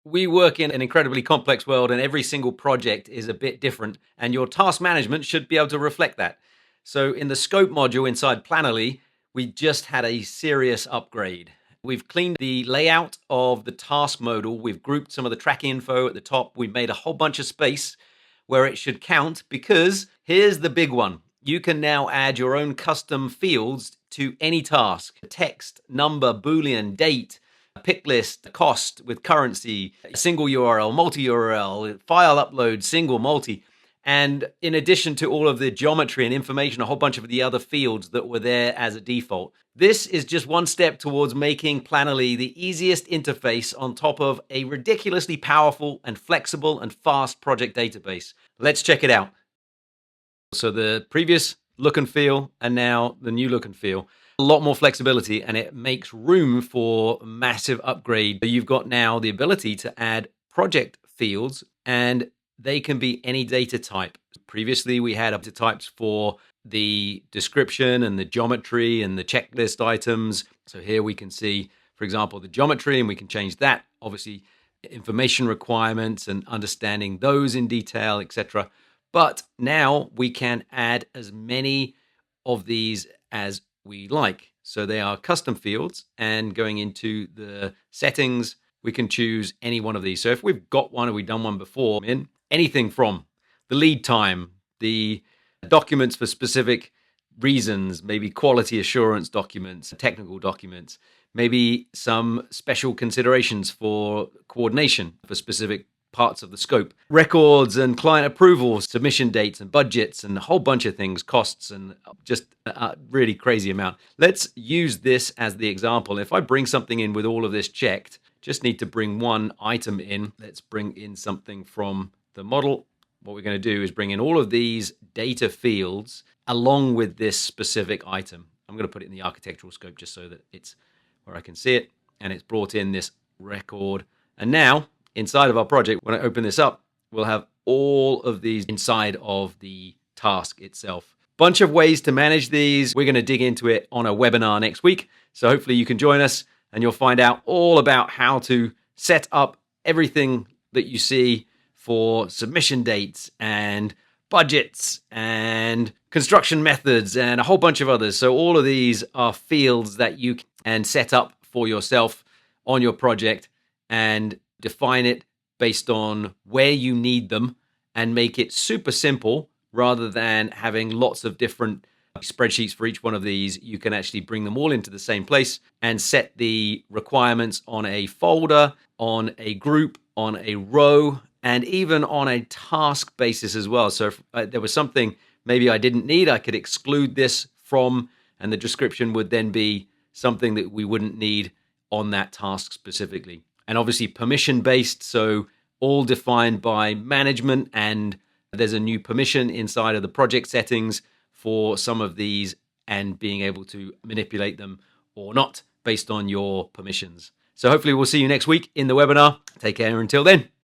We work in an incredibly complex world, and every single project is a bit different, and your task management should be able to reflect that. So, in the scope module inside Plannerly, we just had a serious upgrade. We've cleaned the layout of the task modal. We've grouped some of the tracking info at the top. We made a whole bunch of space where it should count, because here's the big one. You can now add your own custom fields to any task: text, number, Boolean, date, pick list, cost with currency, single URL, multi URL, file upload, single, multi. And in addition to all of the geometry and information, a whole bunch of the other fields that were there as a default. This is just one step towards making Plannerly the easiest interface on top of a ridiculously powerful and flexible and fast project database. Let's check it out. So the previous look and feel, and now the new look and feel. A lot more flexibility, and it makes room for a massive upgrade. You've got now the ability to add project fields, and they can be any data type. Previously, we had up to types for the description and the geometry and the checklist items. So here we can see, for example, the geometry, and we can change that. Obviously, information requirements and understanding those in detail, etc. But now we can add as many of these as we like. So they are custom fields, and going into the settings, we can choose any one of these. So if we've got one or we've done one before, in anything from the lead time, the documents for specific reasons, maybe quality assurance documents, technical documents, maybe some special considerations for coordination for specific parts of the scope, records and client approvals, submission dates and budgets, and a whole bunch of things, costs, and just a really crazy amount. Let's use this as the example. If I bring something in with all of this checked, just need to bring one item in. Let's bring in something from the model. What we're going to do is bring in all of these data fields along with this specific item. I'm going to put it in the architectural scope just so that it's where I can see it, and it's brought in this record. And now inside of our project, when I open this up, we'll have all of these inside of the task itself. Bunch of ways to manage these. We're going to dig into it on a webinar next week. So hopefully you can join us, and you'll find out all about how to set up everything that you see for submission dates and budgets and construction methods and a whole bunch of others. So all of these are fields that you can set up for yourself on your project and define it based on where you need them and make it super simple. Rather than having lots of different spreadsheets for each one of these, you can actually bring them all into the same place and set the requirements on a folder, on a group, on a row, and even on a task basis as well. So if there was something maybe I didn't need, I could exclude this from, and the description would then be something that we wouldn't need on that task specifically. And obviously permission based, so all defined by management, and there's a new permission inside of the project settings for some of these, and being able to manipulate them or not based on your permissions. So hopefully we'll see you next week in the webinar. Take care until then.